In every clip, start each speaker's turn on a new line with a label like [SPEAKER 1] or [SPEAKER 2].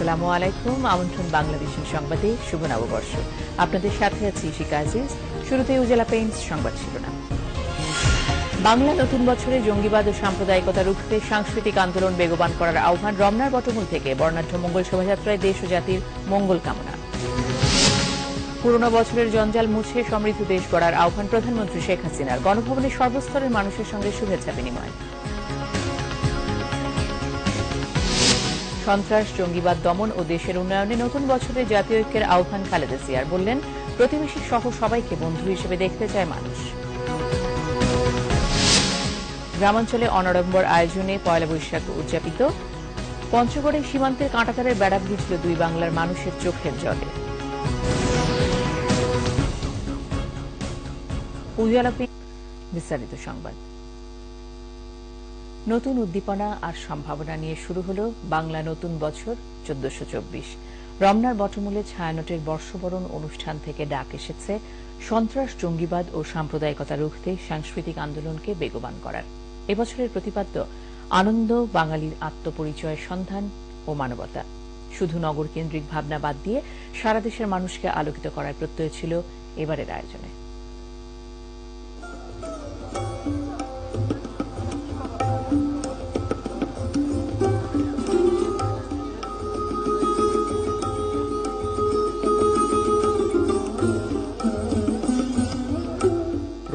[SPEAKER 1] আসসালামু আলাইকুম। আমন্ত্রণ বাংলাদেশের সংবাদে। শুভ নববর্ষ। আপনাদের সাথে আছি শিকা আজিজ। শুরুতেই উজালা পেইন্টস সংবাদ শিরোনাম। বাংলা নতুন বছরে জঙ্গিবাদ ও সাম্প্রদায়িকতা রুখতে সাংস্কৃতিক আন্দোলন বেগবান করার আহ্বান। রমনার বটমূল থেকে বর্ণাঢ্য মঙ্গল শোভাযাত্রায় দেশ ও জাতির মঙ্গল কামনা। পুরনো বছরের জঞ্জাল মুছে সমৃদ্ধ দেশ গড়ার আহ্বান প্রধানমন্ত্রী শেখ হাসিনার। গণভবনে সর্বস্তরের মানুষের সঙ্গে শুভেচ্ছা বিনিময়। সন্ত্রাস, জঙ্গিবাদ দমন ও দেশের উন্নয়নে নতুন বছরে জাতীয় ঐক্যের আহ্বান খালেদা জিয়ার। বললেন, প্রতিবেশী সহ সবাইকে বন্ধু হিসেবে দেখতে চায় মানুষ। গ্রামাঞ্চলে অনাড়ম্বর আয়োজনে পয়লা বৈশাখ উদযাপিত। পঞ্চগড়ে সীমান্তের কাঁটাতারের বেড়া ভিজল দুই বাংলার মানুষের চোখের জলে। উজালা বিস্তারিত সংবাদ। নতুন উদ্দীপনা আর সম্ভাবনা নিয়ে শুরু হল বাংলা নতুন বছর 1424। রমনার বটমূলে ছায়ানটের বর্ষবরণ অনুষ্ঠান থেকে ডাক এসেছে সন্ত্রাস, জঙ্গিবাদ ও সাম্প্রদায়িকতা রুখতে সাংস্কৃতিক আন্দোলনকে বেগবান করার। এবছরের প্রতিপাদ্য আনন্দ, বাঙালির আত্মপরিচয়ের সন্ধান ও মানবতা। শুধু নগর কেন্দ্রিক ভাবনা বাদ দিয়ে সারা দেশের মানুষকে আলোকিত করার প্রত্যয় ছিল এবারের আয়োজনে।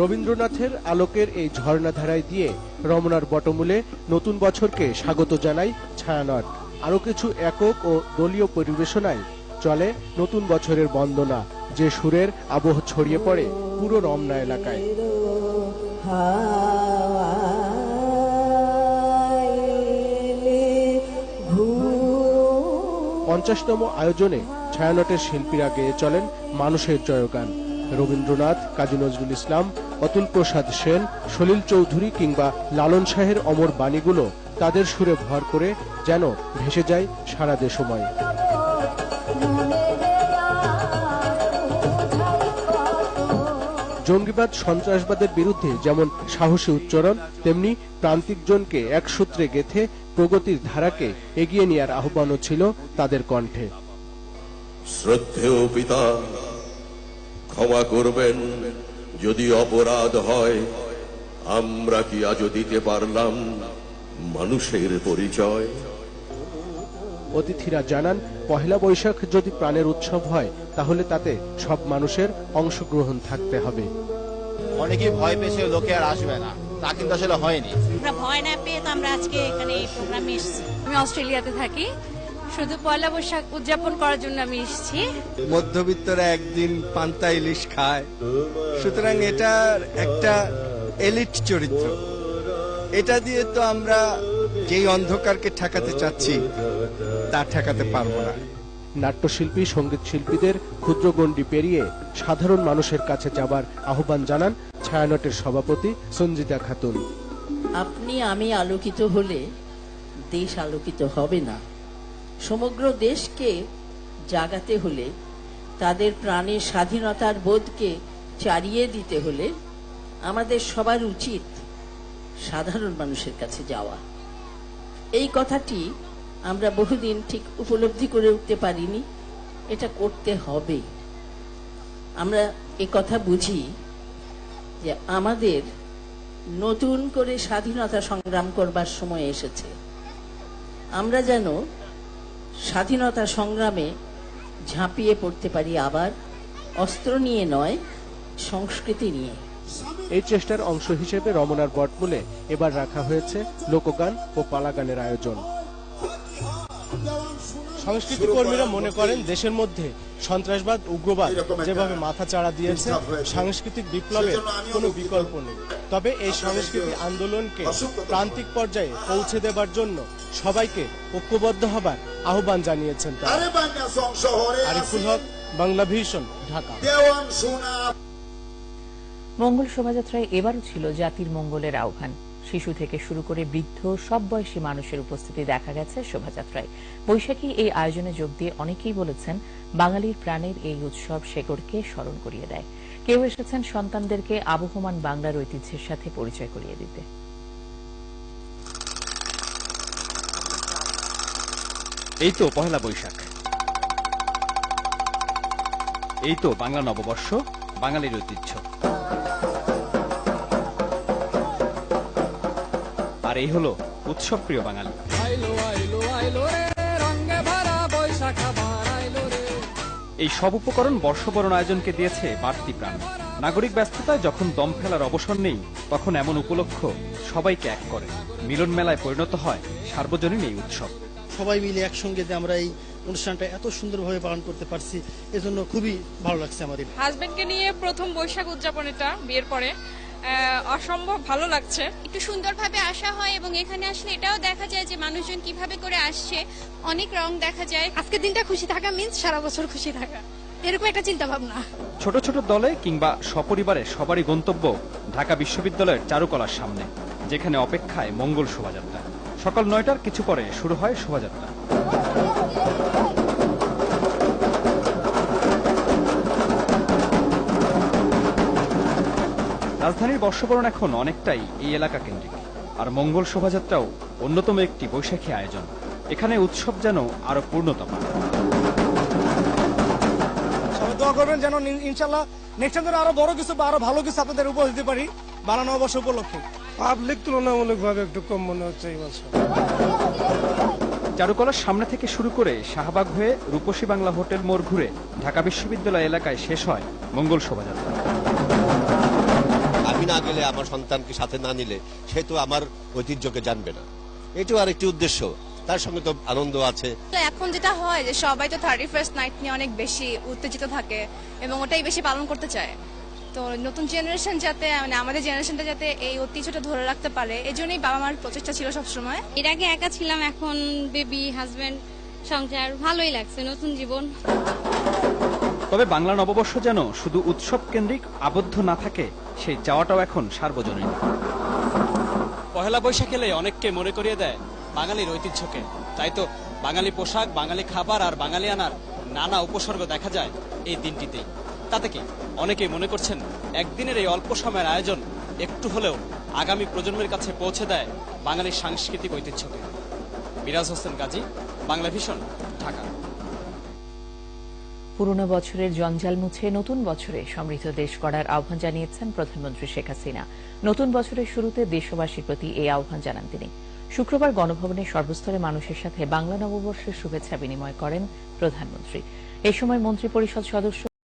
[SPEAKER 2] রবীন্দ্রনাথের আলোকের এই ঝর্ণাধারায় দিয়ে রমনার বটমূলে নতুন বছরকে স্বাগত জানায় ছায়ানট। আরো কিছু একক ও দলীয় পরিবেশনায় চলে নতুন বছরের বন্দনা, যে সুরের আবহ ছড়িয়ে পড়ে পুরো রমনা এলাকায়। 50তম আয়োজনে ছায়ানটের শিল্পীরা গেয়ে চলেন মানুষের জয়গান। রবীন্দ্রনাথ, কাজী নজরুল ইসলাম, অতুল প্রসাদ সেন, সলিল চৌধুরী কিংবা লালন শাহের অমর বাণীগুলো তাদের সুরে ভর করে যেন ভেসে যায় সারা দেশময়। জঙ্গিবাদ, সন্ত্রাসবাদের বিরুদ্ধে যেমন সাহসী উচ্চারণ, তেমনি প্রান্তিকজনকে এক সূত্রে গেঁথে প্রগতির ধারাকে এগিয়ে নেওয়ার আহ্বানও ছিল তাদের কণ্ঠে।
[SPEAKER 3] শ্রদ্ধেয় পিতা, ক্ষমা করবেন যদি অপরাধ হয়, আমরা কি আজও দিতে পারলাম মানুষের পরিচয়?
[SPEAKER 2] অতিথিরা জানান, পহেলা বৈশাখ যদি প্রাণের উৎসব হয় তাহলে তাতে সব মানুষের অংশগ্রহণ থাকতে হবে।
[SPEAKER 4] অনেকে ভয় পেয়েছে লোকে আর আসবে না, তা কিন্তু আসলে হয়নি।
[SPEAKER 5] আমরা ভয় না পেয়ে তো আমরা আজকে এখানে এই প্রোগ্রামে এসেছি।
[SPEAKER 6] আমি অস্ট্রেলিয়াতে থাকি, শুধু পয়লা বৈশাখ উদযাপন করার জন্য আমি এসেছি।
[SPEAKER 7] মধ্যবিত্তরা একদিন পান্তা ইলিশ খায়, সুতরাং এটা একটা এলিট চরিত্র। এটা দিয়ে তো আমরা যেই অন্ধকারকে ঠেকাতে চাচ্ছি তা ঠেকাতে পারবো না।
[SPEAKER 2] নাট্যশিল্পী, সঙ্গীত শিল্পীদের ক্ষুদ্র গণ্ডি পেরিয়ে সাধারণ মানুষের কাছে যাবার আহ্বান জানান ছায়ানটের সভাপতি সঞ্জিতা খাতুন।
[SPEAKER 8] আপনি আমি আলোকিত হলে দেশ আলোকিত হবে না। সমগ্র দেশকে জাগাতে হলে, তাদের প্রাণের স্বাধীনতার বোধকে চারিয়ে দিতে হলে আমাদের সবার উচিত সাধারণ মানুষের কাছে যাওয়া। এই কথাটি আমরা বহুদিন ঠিক উপলব্ধি করে উঠতে পারিনি, এটা করতে হবে। আমরা এই কথা বুঝি যে আমাদের নতুন করে স্বাধীনতা সংগ্রাম করবার সময় এসেছে। আমরা যেন স্বাধীনতা সংগ্রামে ঝাঁপিয়ে পড়তে পারি, আবার অস্ত্র নিয়ে নয়, সংস্কৃতি নিয়ে।
[SPEAKER 2] এই চেষ্টার অংশ হিসেবে রমনার বটমূলে এবার রাখা হয়েছে লোকগান ও পালাগানের আয়োজন। সংস্কৃতি কর্মীরা মনে করেন, দেশের মধ্যে সন্ত্রাসবাদ, উগ্রবাদ যেভাবে মাথা চাড়া দিয়েছে, সাংস্কৃতিক বিপ্লবের কোনো বিকল্প নেই। তবে এই সাংস্কৃতিক আন্দোলনকে প্রান্তিক পর্যায়ে পৌঁছে দেবার জন্য সবাইকে ঐক্যবদ্ধ হবার আহ্বান জানিয়েছেন তারা। আরিফুল হক, বাংলা ভিশন, ঢাকা।
[SPEAKER 1] মঙ্গল শোভাযাত্রায় এবারও ছিল জাতির মঙ্গলের আহ্বান। শিশু থেকে শুরু করে বৃদ্ধ সব বয়সী মানুষের উপস্থিতি দেখা গেছে শোভাযাত্রায়। বৈশাখী এই আয়োজনে যোগ দিয়ে অনেকেই বলেছেন, বাঙালির প্রাণের এই উৎসব শেকড়কে স্মরণ করিয়ে দেয়। কেউ এসেছেন সন্তানদেরকে আবহমান বাংলার ঐতিহ্যের সাথে পরিচয় করিয়ে দিতে।
[SPEAKER 9] এই তো পহেলা বৈশাখ, এই তো বাংলা নববর্ষ, বাঙালির ঐতিহ্য। আর এই হলো উৎসব প্রিয় বাঙালি। এই সব উপকরণ বর্ষবরণ আয়োজনকে দিয়েছে বাড়তি প্রাণ। নাগরিক ব্যস্ততায় যখন দম ফেলার অবসর নেই, তখন এমন উপলক্ষ সবাইকে এক করে। মিলন মেলায় পরিণত হয় সার্বজনীন এই উৎসব।
[SPEAKER 10] সবাই মিলে একসঙ্গে যে আমরা এই অনুষ্ঠানটা এত সুন্দরভাবে পালন করতে পারছি, এজন্য খুবই ভালো লাগছে আমাদের।
[SPEAKER 6] হাজবেন্ডকে নিয়ে প্রথম বৈশাখ উদযাপন, এটা বিয়ের পরে অসম্ভব ভালো লাগছে।
[SPEAKER 11] একটু সুন্দরভাবে আসা হয় এবং এখানে আসলে এটাও দেখা যায় যে মানুষজন কিভাবে করে আসছে, অনেক রং দেখা যায়।
[SPEAKER 6] আজকের দিনটা খুশি থাকা মিন্স সারা বছর খুশি থাকা, এরকম একটা চিন্তা ভাবনা।
[SPEAKER 9] ছোট ছোট দলে কিংবা সপরিবারে সবারই গন্তব্য ঢাকা বিশ্ববিদ্যালয়ের চারুকলার সামনে, যেখানে অপেক্ষায় মঙ্গল শোভাযাত্রা। সকাল 9টার কিছু পরে শুরু হয় শোভাযাত্রা। রাজধানীর বর্ষবরণ এখন অনেকটাই এই এলাকা কেন্দ্রিক, আর মঙ্গল শোভাযাত্রাও অন্যতম একটি বৈশাখী আয়োজন। এখানে উৎসব যেন আরো পূর্ণতম।
[SPEAKER 2] সবাই দোয়া করবেন যেন ইনশাল্লাহ নেক্সট টাইম আরো বড় কিছু বা আরো ভালো কিছু আপনাদের উপহার দিতে পারি বাংলা নববর্ষ উপলক্ষে। পাবলিক তুলনামূলকভাবে একটু কম মনে হচ্ছে এই বছর।
[SPEAKER 9] চারুকলার সামনে থেকে শুরু করে শাহবাগ হয়ে রূপসী বাংলা হোটেল মোড় ঘুরে ঢাকা বিশ্ববিদ্যালয় এলাকায় শেষ হয় মঙ্গল শোভাযাত্রা।
[SPEAKER 12] আমি না গেলে, আমার সন্তানকে সাথে না নিলে সে তো আমার ঐতিহ্যকে জানবে না। এটাও আরেকটি উদ্দেশ্য, তার সঙ্গে তো আনন্দ আছে।
[SPEAKER 11] এখন যেটা হয় যে সবাই তো 31st নাইট নিয়ে অনেক বেশি উত্তেজিত থাকে এবং ওটাই বেশি পালন করতে চায়। তো নতুন জেনারেশন যাতে, মানে আমাদের জেনারেশনটা যাতে এই ঐতিহ্যটা ধরে রাখতে পারে, এজন্যই বাবা মার প্রচেষ্টা ছিল সবসময়।
[SPEAKER 6] এর আগে একা ছিলাম, এখন বেবি, হাজবেন্ড, সংসার, ভালোই লাগছে, নতুন জীবন।
[SPEAKER 9] তবে বাংলা নববর্ষ যেন শুধু উৎসব কেন্দ্রিক আবদ্ধ না থাকে, সেই চাওয়াটাও এখন সার্বজনীন।
[SPEAKER 13] পহেলা বৈশাখ এলে অনেককে মনে করিয়ে দেয় বাঙালির ঐতিহ্যকে। তাই তো বাঙালি পোশাক, বাঙালি খাবার আর বাঙালি আনার নানা উপসর্গ দেখা যায় এই দিনটিতেই। তাতে কি অনেকেই মনে করছেন একদিনের এই অল্প সময়ের আয়োজন একটু হলেও আগামী প্রজন্মের কাছে পৌঁছে দেয় বাঙালির সাংস্কৃতিক ঐতিহ্যকে। মিরাজ হোসেন গাজী, বাংলা ভিশন, ঢাকা।
[SPEAKER 1] পুরনো বছরের জঞ্জাল মুছে নতুন বছরে সমৃদ্ধ দেশ গড়ার আহ্বান জানিয়েছেন প্রধানমন্ত্রী শেখ হাসিনা। নতুন বছরের শুরুতে দেশবাসীর প্রতি এই আহ্বান জানান তিনি। শুক্রবার গণভবনে সর্বস্তরের মানুষের সাথে বাংলা নববর্ষের শুভেচ্ছা বিনিময় করেন প্রধানমন্ত্রী। এ সময় মন্ত্রিপরিষদ সদস্য